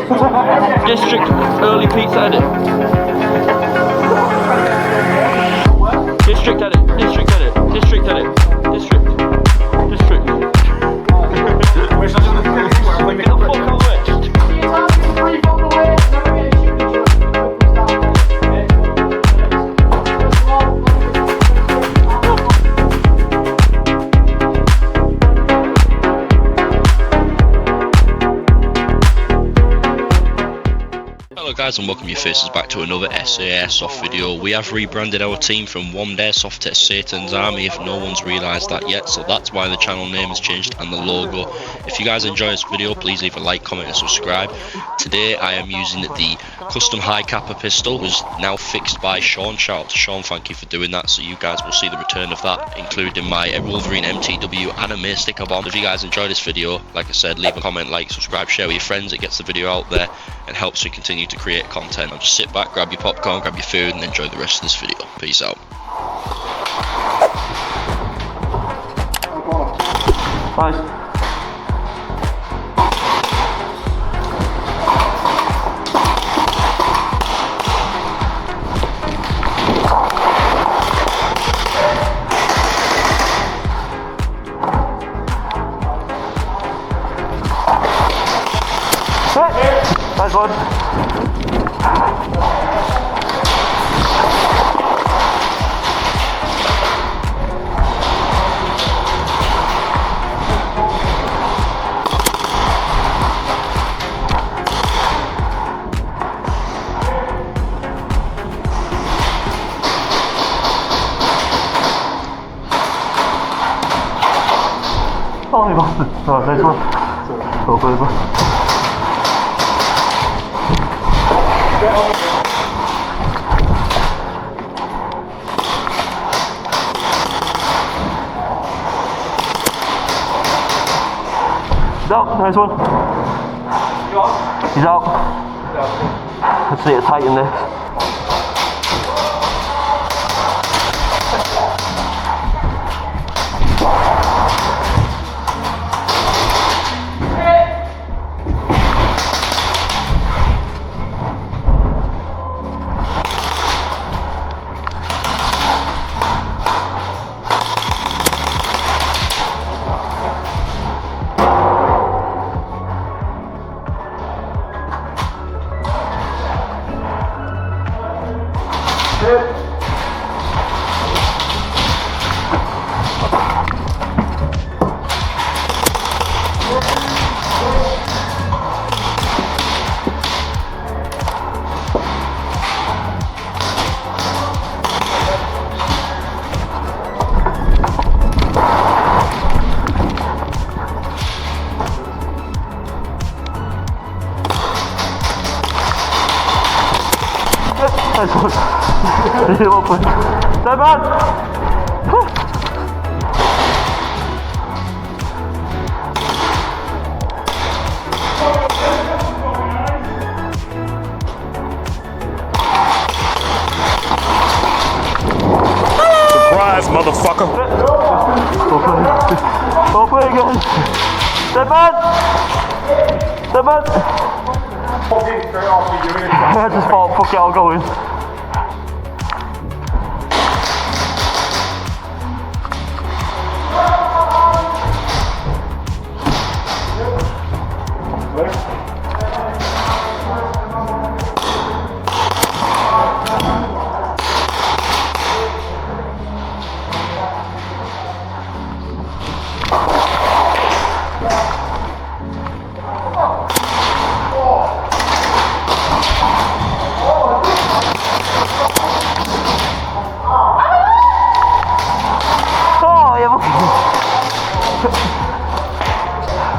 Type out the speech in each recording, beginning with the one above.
District early pizza edit. District edit. District edit. District edit. District. District. Wish I didn't think Get the fuck out of it. Hello guys and welcome your faces back to another SA Airsoft video. We have rebranded our team from One Airsoft to Satan's Army if no one's realised that yet, so that's why the channel name has changed and the logo. If you guys enjoy this video, please leave a like, comment and subscribe. Today I am using the custom high capa pistol, which is now fixed by Sean. Shout out to Sean, thank you for doing that, so you guys will see the return of that, including my Wolverine MTW anime sticker bomb. If you guys enjoy this video, like I said, leave a comment, like, subscribe, share with your friends. It gets the video out there and helps me continue to create content. Now just sit back, grab your popcorn, grab your food and enjoy the rest of this video. Peace out. Nice. Nice one. Oh, you bastard. Oh, nice one. So good. He's out, nice one. He's out. Let's see it tighten this. Nice one. Really well played. Stay back! Surprise, motherfucker! Go play again! Stay back! Stay back! I just thought, fuck it, I'll go in.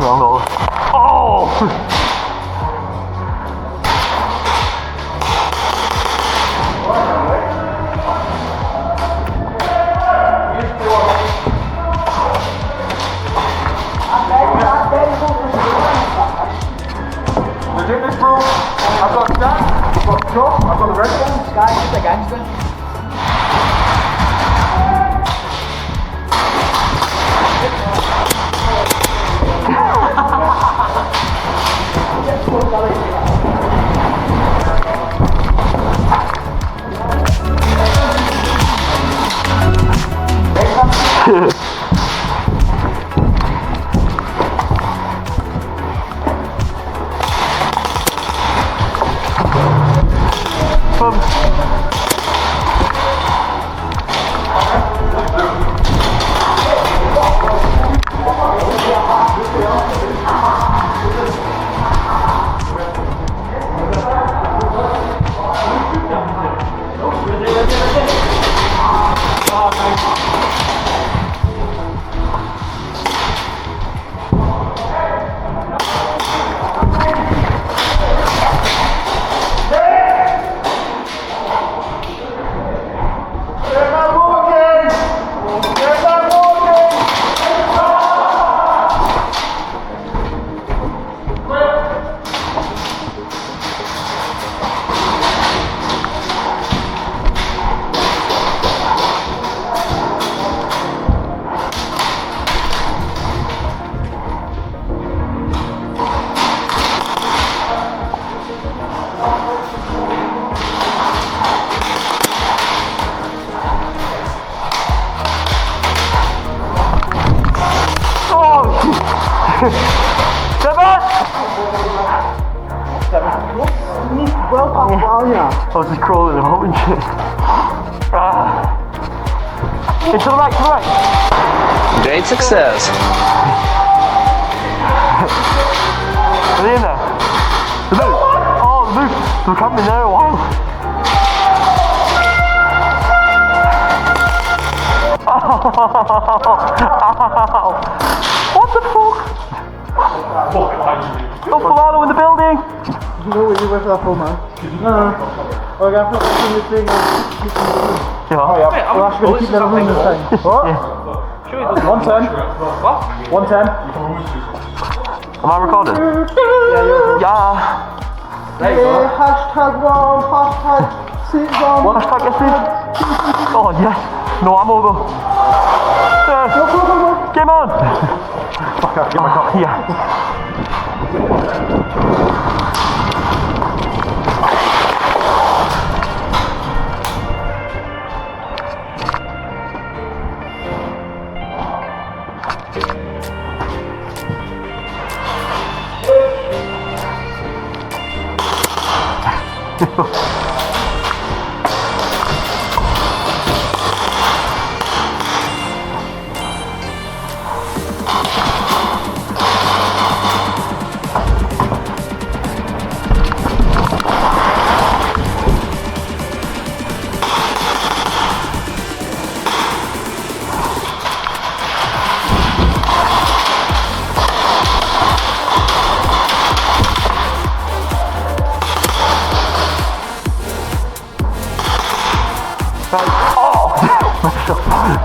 Wrong goal. Oh! Legit this bro. I've got Jack, I've got Chuck, I've got the red one. Sky's just a gangster. I was just crawling and holding shit. Into the right, to the right. Great success. Are they in there? The boot! Oh, the boot! They were camping there a while. Ow. What the fuck? Don't pull out in the building! You know what you were there for, man? No. Okay, I'm not making this thing. Yeah. Oh, yeah. We're actually going to keep them in this time. What? 110. What? 110. Am I recording? Yeah, you're recording. Yeah. There you go. Hashtag one, hashtag sit down. What hashtag is it? Oh, yes. No ammo though. Game on! Fuck, I have to get my car. Yeah.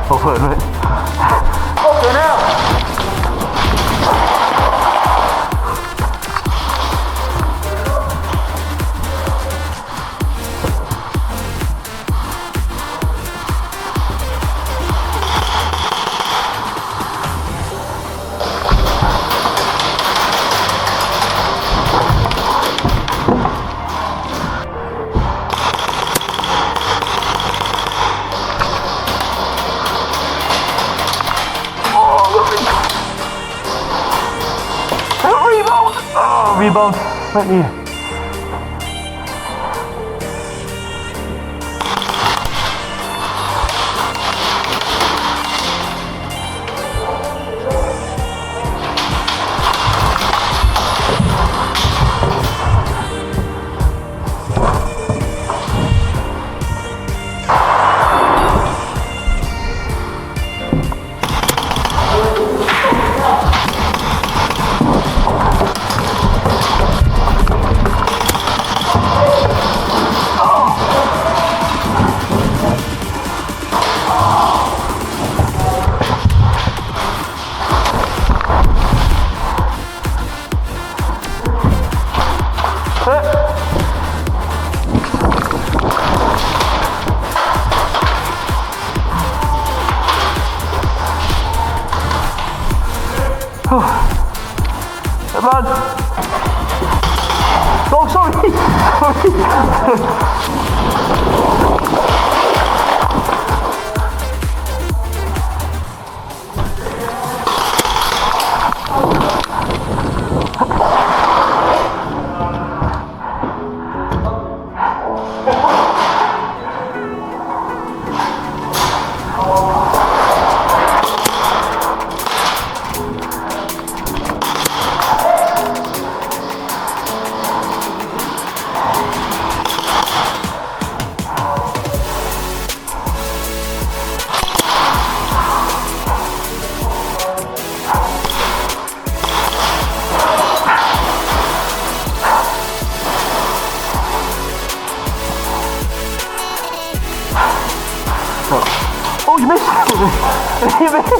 Oh, wait a minute. Fucking hell! Rebound, right near. Man. Oh, sorry. You missed. You missed.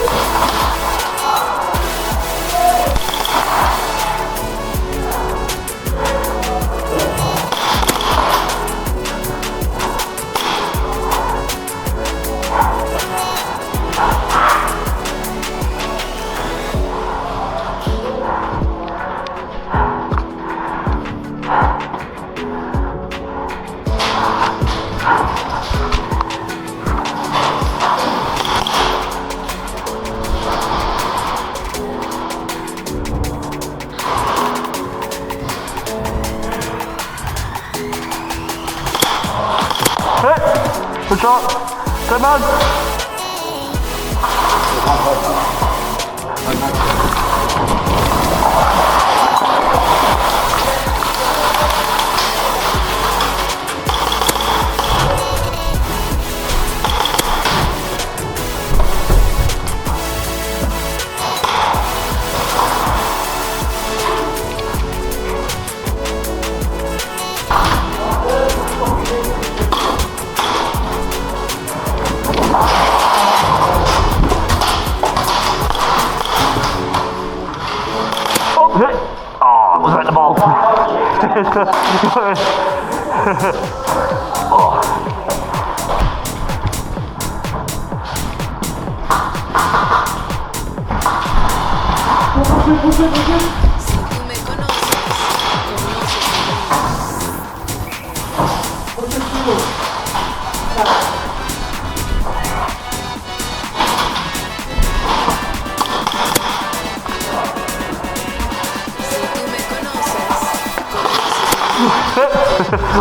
Good shot. Good man. Oh, was right the ball. Oh.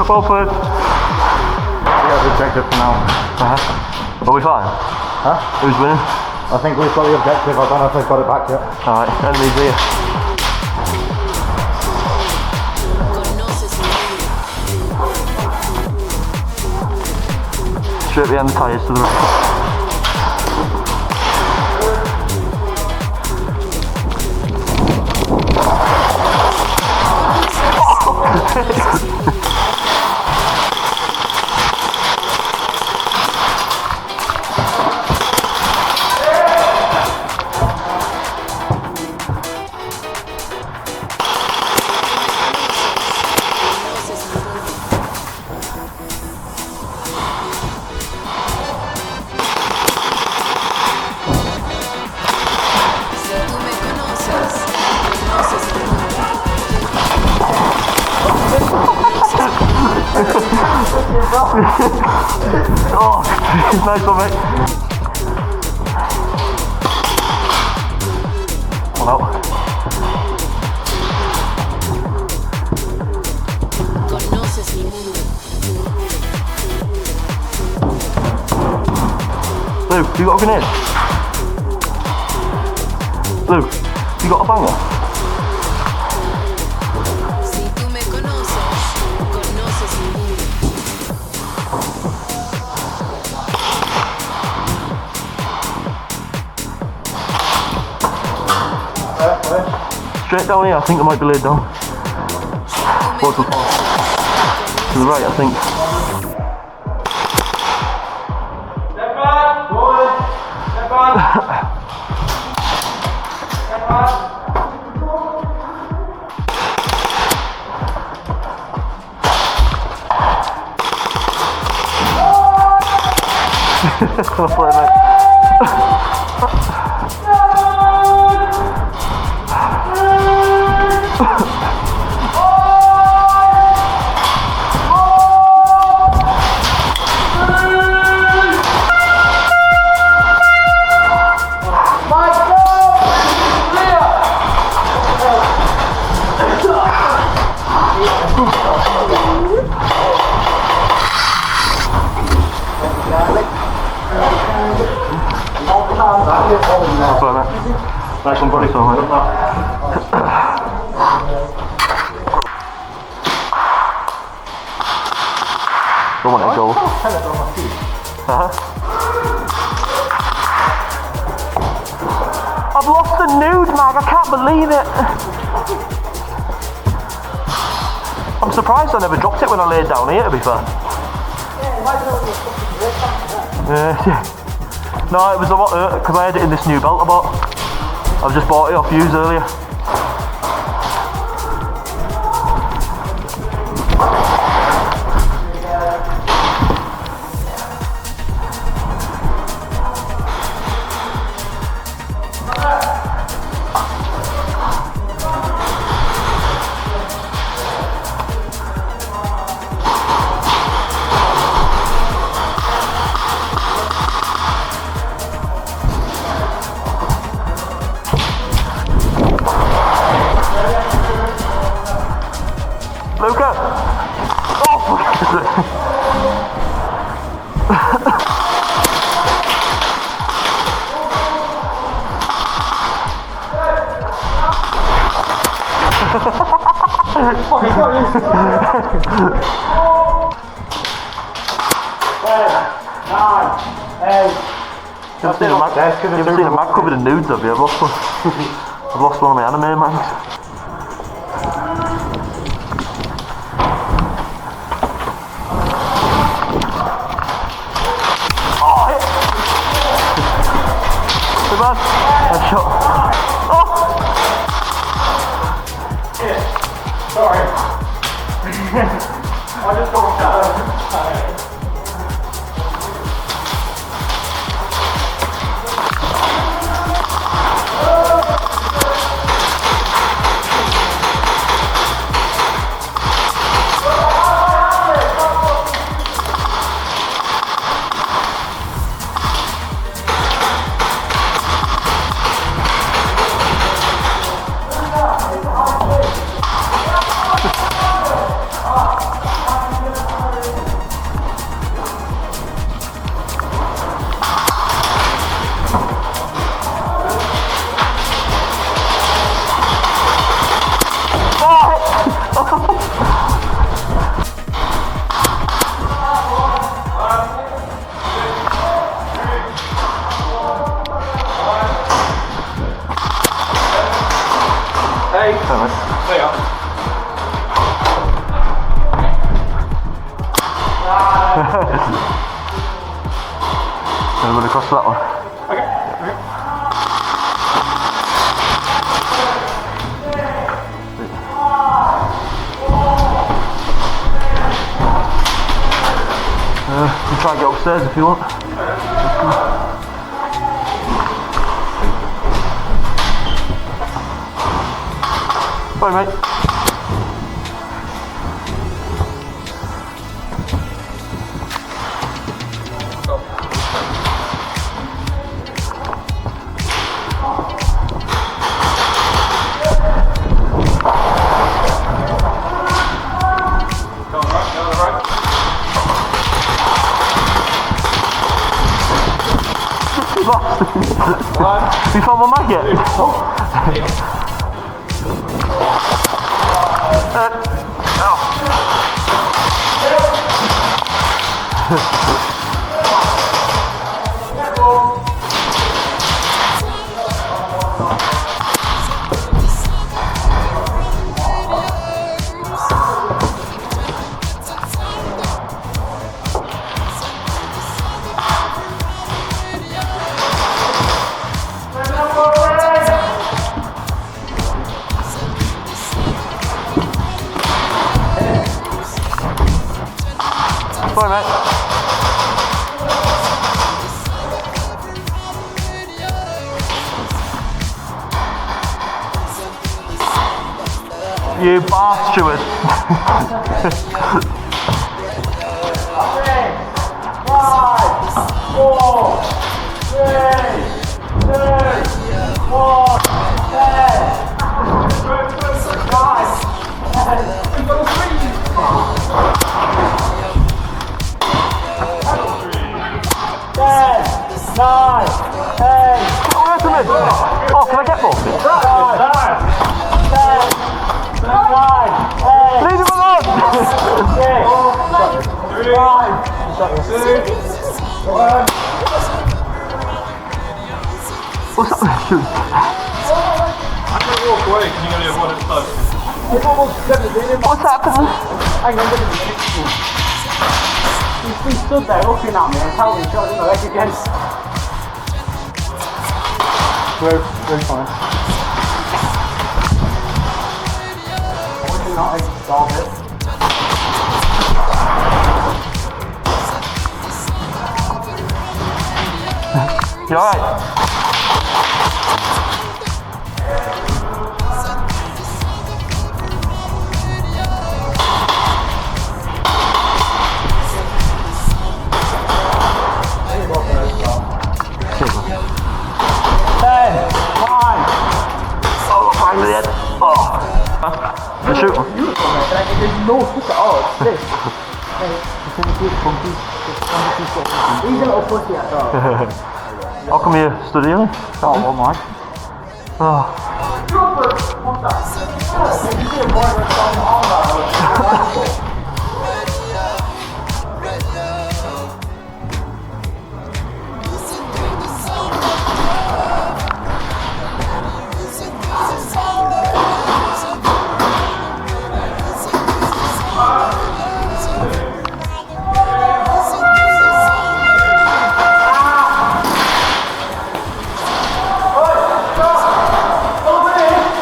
Well played. Yeah, objective for now. Are we fine? Huh? Who's winning? I think we've got the objective. I don't know if they've got it back yet. Alright, enemies here. Straight behind the tyres to the right. Oh, nice one, mate. One out. Luke, you got a grenade? Luke, you got a banger? Straight down here, I think it might be laid down. Towards the far. To the right, I think. Step back, go on. Step back. Step back. Well played, mate. Nice one, buddy. Don't want to go. I've lost the nude mag, I can't believe it. I'm surprised I never dropped it when I laid down here, to be fair. Yeah. No, it was a lot because I had it in this new belt I bought. I've just bought it off you earlier. Luca! Oh, for God's sake. You've seen a mag covered in nudes, have you? I've lost one of my anime mags. Headshot. Oh! Yeah, sorry. I just walked out. Hey. There you are. Anybody across that one? Okay. You can try and get upstairs if you want. Bye, mate. You found my mag yet? Bye, mate. You bastard. 5, 4, 3, 2, 1, 9, 8. Oh, can I get more? 9, 10, 9, 8. Leave him alone! 6, 5, 2, 1. What's up? I'm going to walk away because you're going to have one at the What's happening? Hang on, he stood there looking at me and telling me, I didn't know, leg against. Very, very fine. Not installed it. You alright? The shooter. There's no hook at all, it's this. He's a little pussy at all. How come you're studying? Oh my. Oh.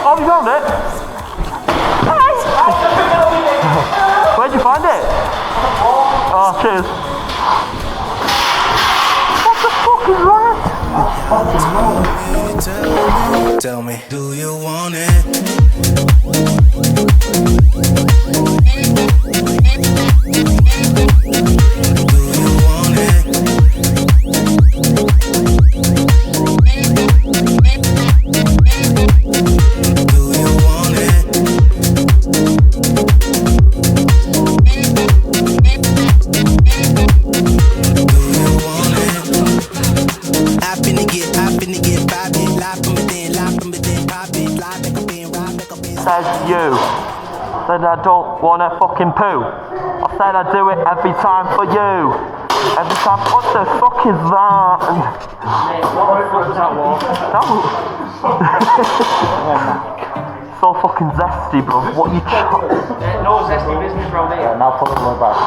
Oh, you found it? Where'd you find it? Oh, cheers. What the fuck is that? Tell me, do you want it? Do you want it? Do you want it? Do you want it? I finna get pop it, lock from within, pop it, slide back up in, ride back up in. Says you. Said I don't wanna fucking poo. I said I do it every time for you. Every time. What the fuck is that? So fucking zesty, bro. What you No zesty business around here. Now put it back.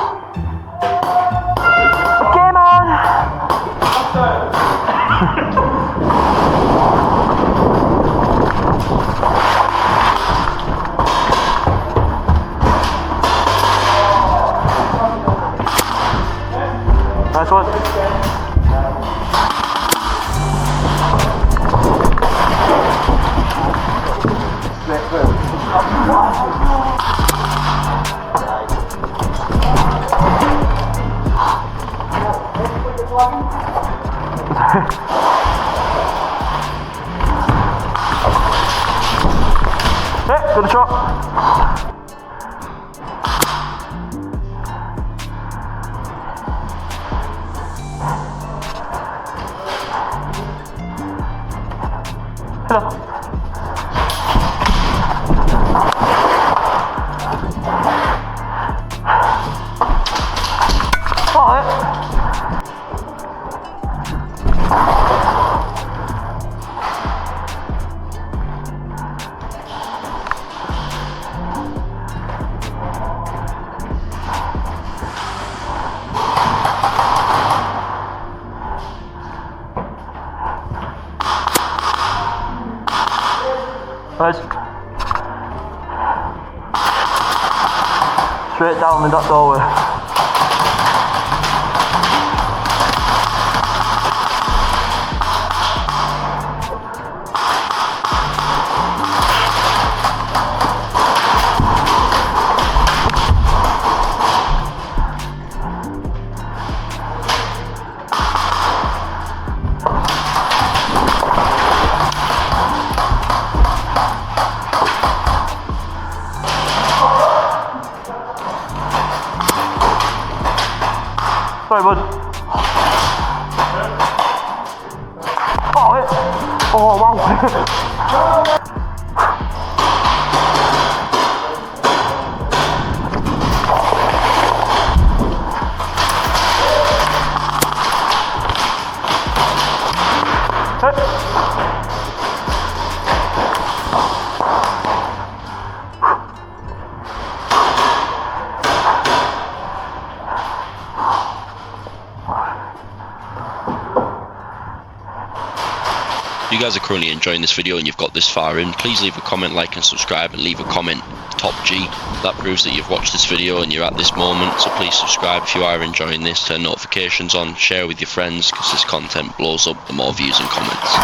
Game on! Nice one. Hey, good shot. Hello. Alright. Nice. Straight down in that doorway. Sorry, bud. Oh, it. Oh, wow. you guys are currently enjoying this video and you've got this far in, please leave a comment, like and subscribe, and leave a comment top G. That proves that you've watched this video and you're at this moment, so please subscribe if you are enjoying this, turn notifications on, share with your friends, because this content blows up the more views and comments.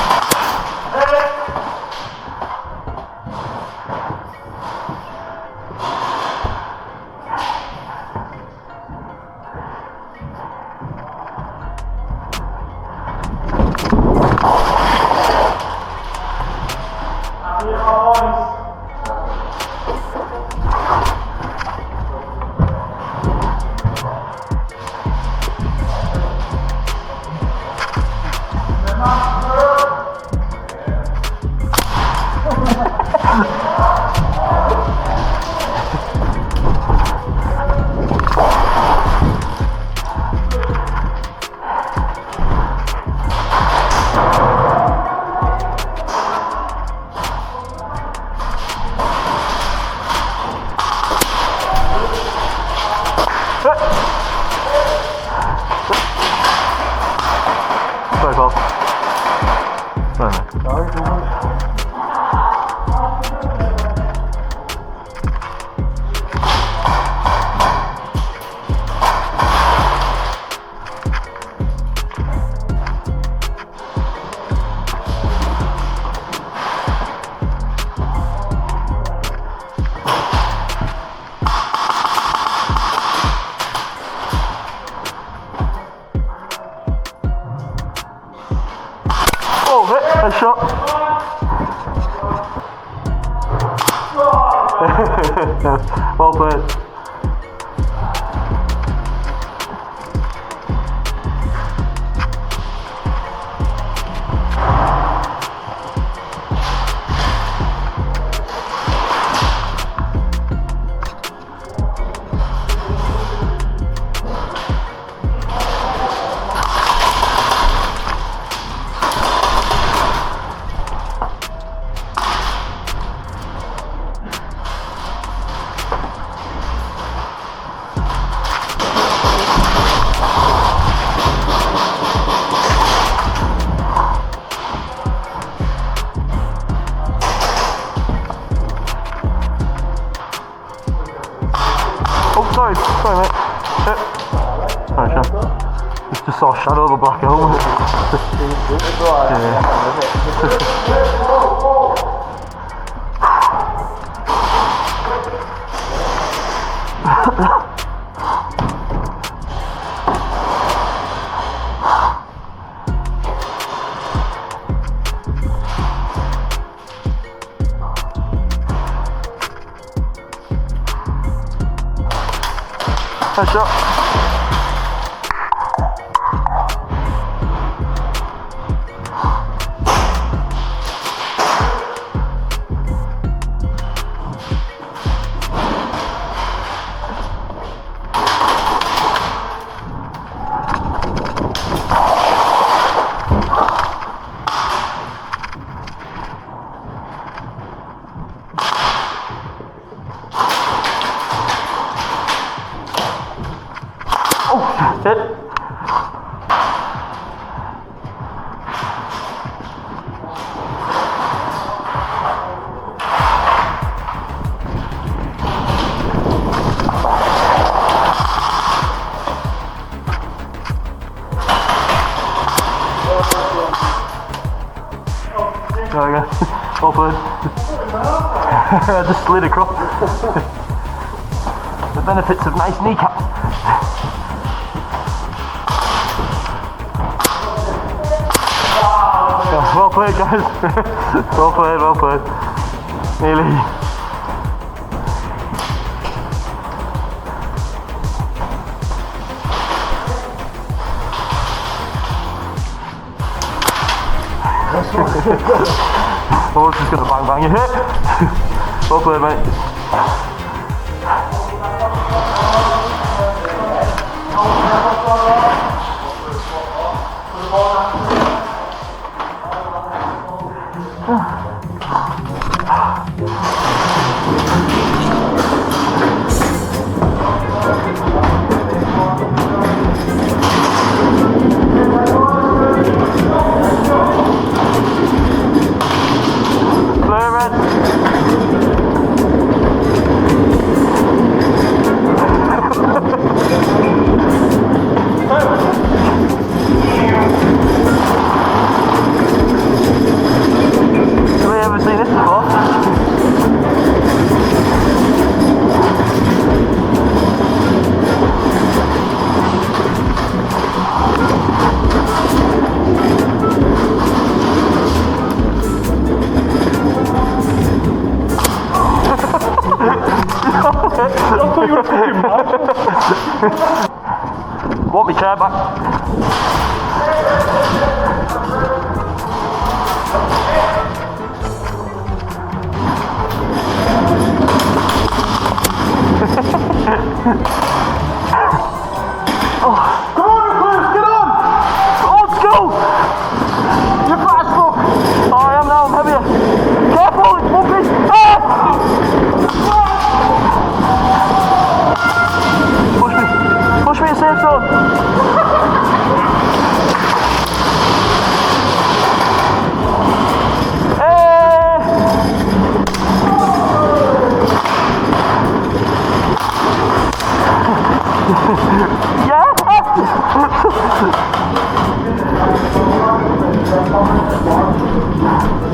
Sorry, Paul. Sorry, mate. Oh, hit, shot. Well played. Oh, sorry, mate. Sorry, Sean. Just saw a shadow of a black helmet. Headshot. Hit. There we go. Well played. I just slid across. The benefits of nice kneecaps. Well played, guys. Well played, well played. Nearly. Oh, it's just gonna bang bang your hit. Well played, mate. Want me chair back? Come on, Chris, get on! Let's go! You're fat as fuck! Oh, I am now, I'm heavier. Careful, it's bumpy! Ah! Push me to safe zone.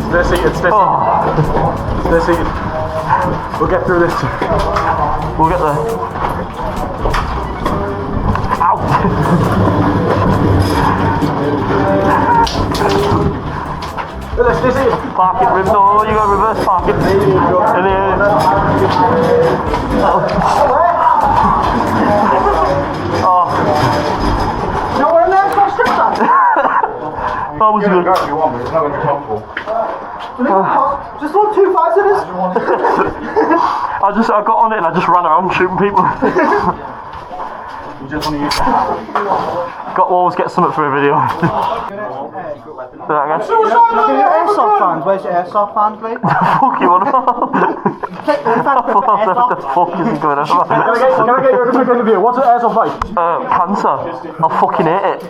Stay seated, stay seated. Stay seated. We'll get through this. We'll get there. Ow! Stay seated. Park it, no, you gotta reverse park it. You're wearing that for stripper? That was good. If you want, but it's not going to be comfortable. Just want 2 fights in this? I got on it and I just ran around shooting people. You just want to use Got always get something for a video. Do that again. Airsoft fans, where's your Airsoft fans, mate? Fuck you, what the fuck is going on? Can I get your quick interview? What's an Airsoft fight? Cancer. I fucking hate it.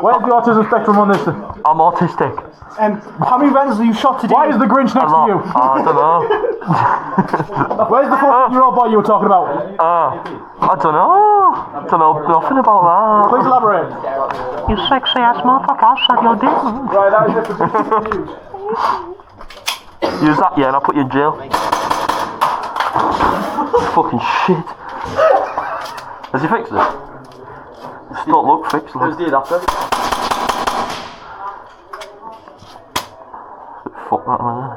Where's the autism spectrum on this? I'm autistic. How many rounds have you shot today? Why is the Grinch next to you? I don't know. Where's the 14-year-old boy you were talking about? I don't know. I don't know nothing about that. Please elaborate. You sexy ass motherfucker, suck your dick. Right, that is it for Use that, yeah, and I'll put you in jail. Fucking shit. Has he fixed it? It don't look fixed. Who's the adapter? Fuck that, man.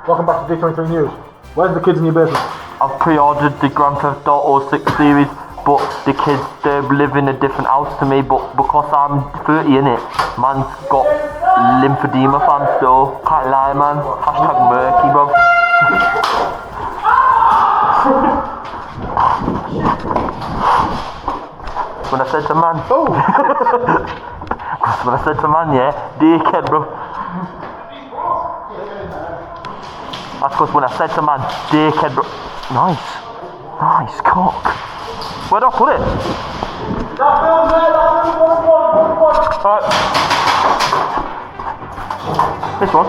Welcome back to D23 News. Where's the kids in your basement? I've pre-ordered the Grand Theft Auto 6 series, but the kids, they live in a different house to me, but because I'm 30 innit, man's got lymphedema, fam, so can't lie, man. Hashtag murky, bro. When I said to man, when I said to man, yeah, dickhead, bro. That's because when I said to man, dickhead, bro. Nice. Nice cock. Where do I put it? Alright. This one.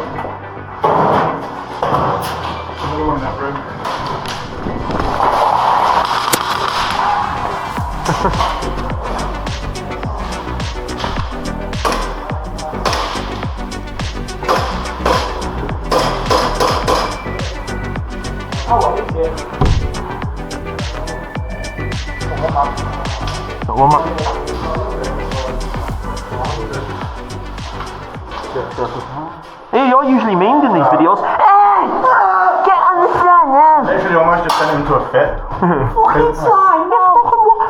Another one in that room. Got one more. Hey, you're usually memed in these videos. Hey! Get on the slide now! Literally almost just sent him into a fit. Fucking slide now!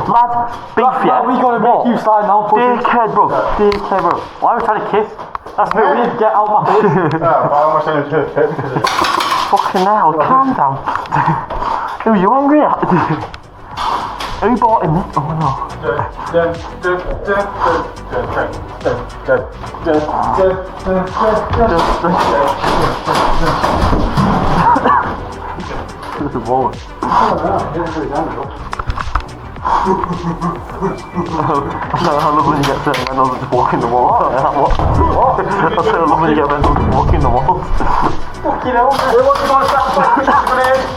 Lad, beef, yeah? We gotta make you slide now, pussy. Dickhead, bro. Dickhead, bro. Why are we trying to kiss? That's a bit weird, get out my face. Yeah, I almost sent him into a fit because of it. Fucking hell, calm down. Who are you angry at? Who bought him this? Oh no. This is boring. I love when you get certain rentals and just walk in the walls. What? I love when you get rentals and walk in the walls. Fucking hell. Hey, what's going on?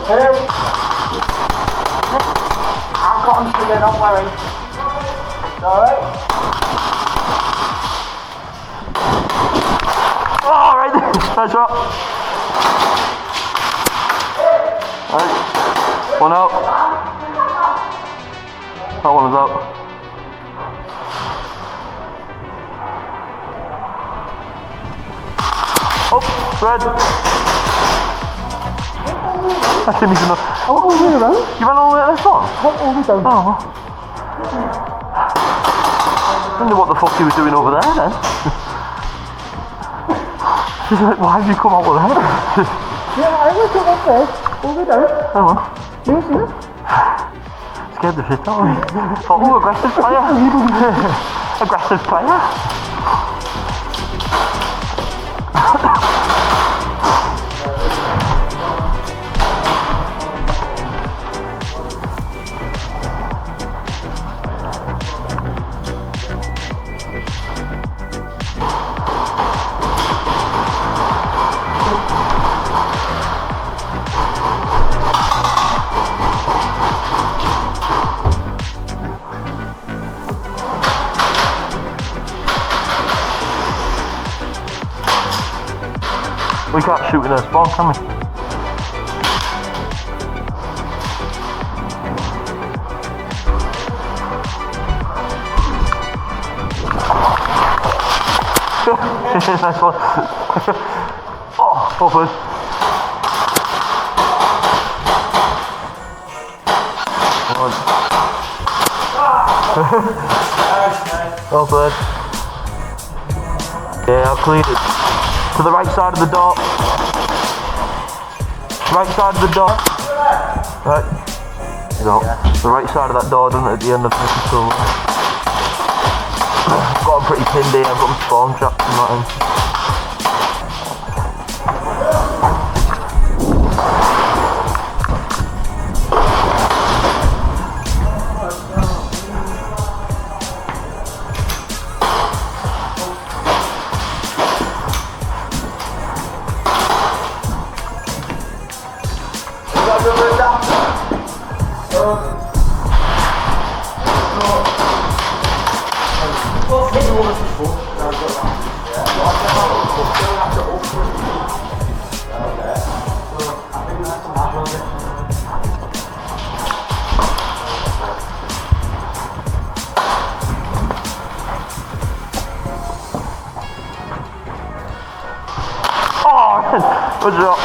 Hey. I've got him today, don't worry. Alright? Alright, nice shot. Alright, one out. That one was out. Oh, red. I shouldn't even know. All the way around? You ran all the way to this one? What, all the way down? Oh. I wonder what the fuck he was doing over there then. She's like, why have you come out with that? Yeah, I went up there, all the way down. Oh well. You see it? Scared the shit out of me. Thought, oh, aggressive player. Aggressive player. We can't shoot in a spawn, can we? Nice one. Oh, forward. Well played. Yeah, I've cleared it. To the right side of the door. Right side of the door. Right. No. The right side of that door, doesn't it, at the end of the control. Got them pretty pinned here, I've got them spawn traps and that in. Good job.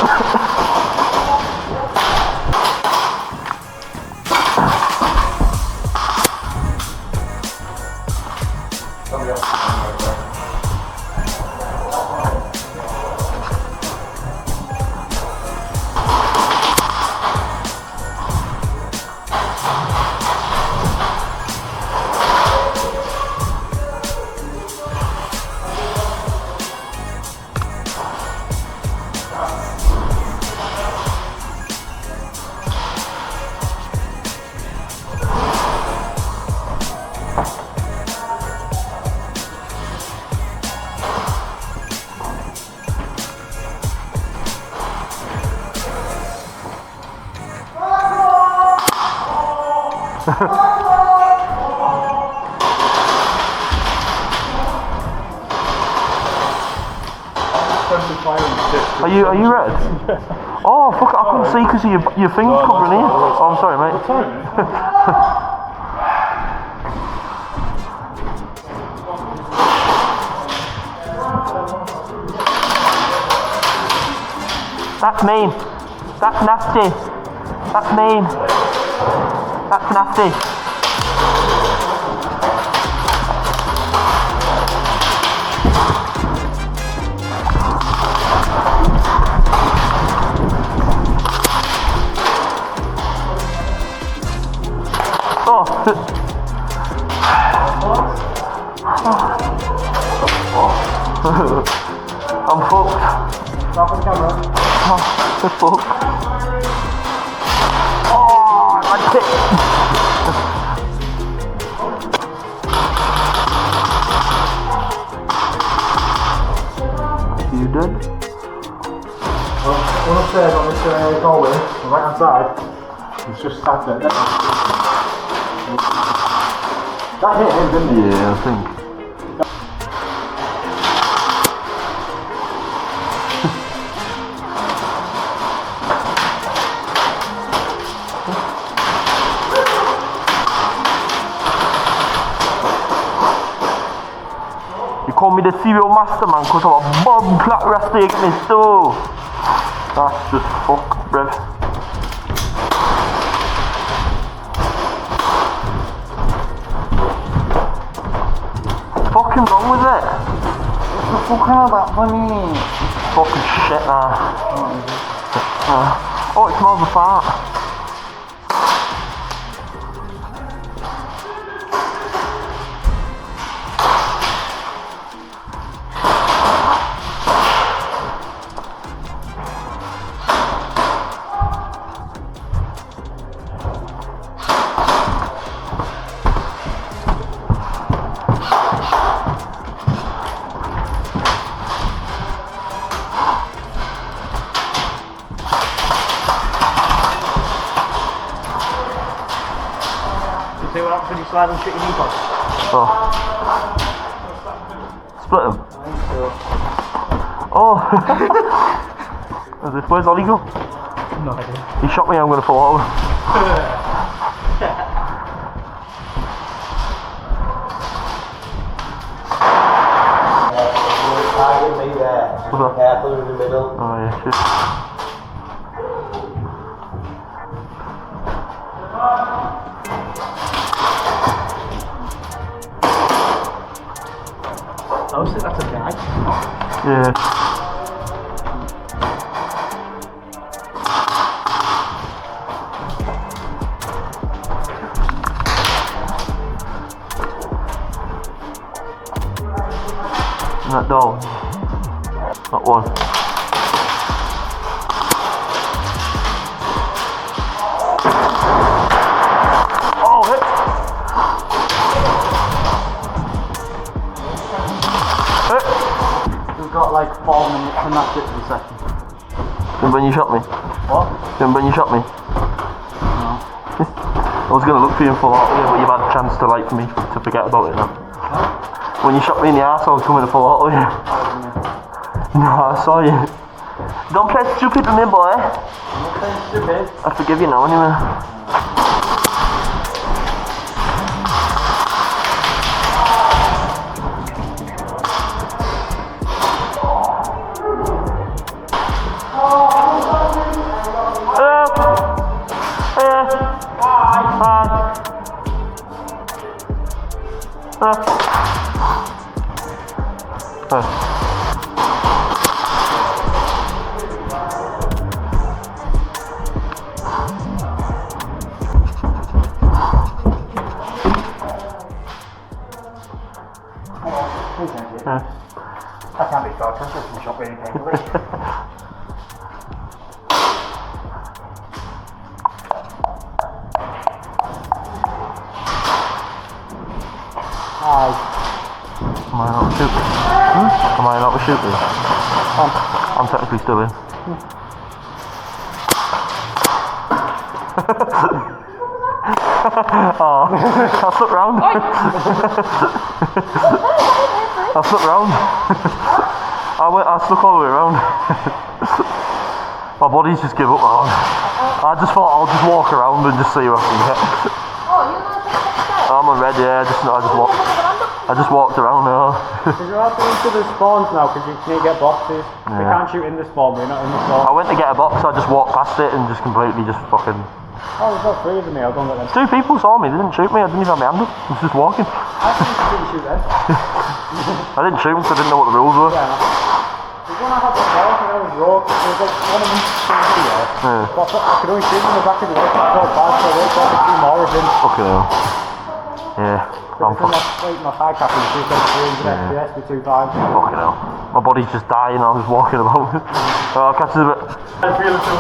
Are you red? Oh fuck it, I couldn't see because of your thing covering here. Oh, I'm sorry mate. That's mean. That's nasty. That's mean. That's nasty. I'm fucked. Stop on the camera. Oh, I'm fucked. Oh, my tip. You dead? One upstairs on this doorway, on the right hand side, he's just sat there. That hit him, didn't it? Yeah, I think. You call me the serial masterman because I'm a bomb clock rastic, mister. That's just fuck, bruv. fucking wrong with it? The fuck out of that funny. Fucking shit, oh, it smells of fart. See what happens when you slide and shit your knee on? Oh. Split them. Oh. Where's Ollie go? No idea. He shot me, I'm going to fall over. Careful in the middle. Oh yeah, shit. Oh, so that's a guy. Yeah. And that doll. Not one. Oh, hit! We've got like 4 minutes and that's it for the session. Remember when you shot me? What? Remember when you shot me? No. I was going to look for you and fall out of you, but you've had a chance to like me to forget about it now. Huh? When you shot me in the arse, I was coming to fall out of you. No, I saw you. Don't play stupid with me, boy. I'm not playing stupid. I forgive you now, anyway. I can't be fucked, that's just some shop really painfully. Hi. Am I not shooting? Am I not shooting? I'm technically still in. Oh, I'll flip round. I'll flip round. I stuck all the way around. My body's just give up now. I just thought I'll just walk around and just see what I can get. I'm on red, yeah. I just walked around now. Because you're out into the spawns now because you can't get boxes. Yeah. You can't shoot in the spawn, but you're not in the spawn. I went to get a box, I just walked past it and just completely just fucking... Oh, there's not 3 of them here, I'll go and get them. 2 people saw me, they didn't shoot me, I didn't even have my hand up. I was just walking. I think you didn't shoot them. I didn't shoot them because I didn't know what the rules were. Yeah, there's one I had before, I think I was raw. There was like one of them in here. Yeah. But I could only shoot him in the back of the head, so I thought so I waited for 2 more of him. Fucking hell. Yeah, I'm It's in my high cap and shoot like 300 FPS for 2 times. fucking hell. My body's just dying, I'm just walking about. I'll catch you in a bit. I feel it too.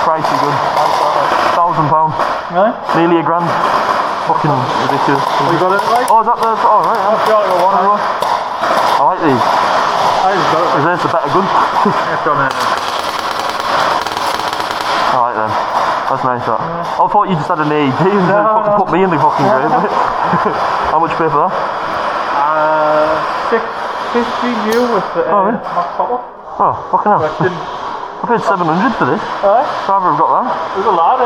Pricey good. £1,000. Really? Nearly £1,000. Fucking ridiculous. You got it right? Oh, is that the... Oh, right. I've got it one. I like these. I just got it. Is this a better gun? It's got it. I like them. nice that. I thought you just had an AED and fucking put me in the fucking grave. How much you pay for that? 650 new with the Max copper. Oh, fucking hell. I paid 700 for this. Aye. Rather have got that. There's a lad,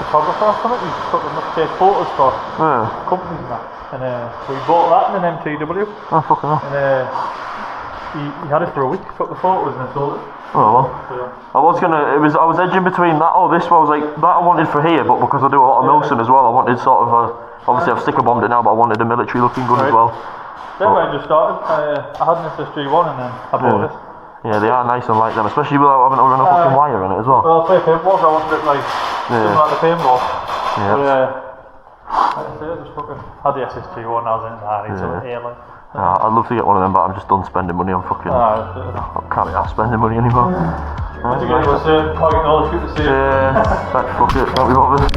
photographer or something, he took them to take photos for Yeah. companies and that. And we bought that in an MTW. Oh, fucking hell. And he had it for a week, took the photos and sold it. Oh well. I was edging between that or this one. I was like, that I wanted for here, but because I do a lot of Milson as well, I wanted sort of obviously I've sticker bombed it now, but I wanted a military looking gun as well. Then when I just started, I had an SSG1 and then I bought it. Yeah, they are nice and like them, especially without having to run a fucking wire in it as well. Well, I'll play paintballs, I wanted it like, similar like the paintball. Yeah. But like I say, I just fucking had the SSG1, I was in the Harry, so the airline. I'd love to get one of them, but I'm just done spending money on fucking. I can't be asked spending money anymore. I had to get to a certain point in order to shoot the same. Yeah, fuck it, can't be bothered.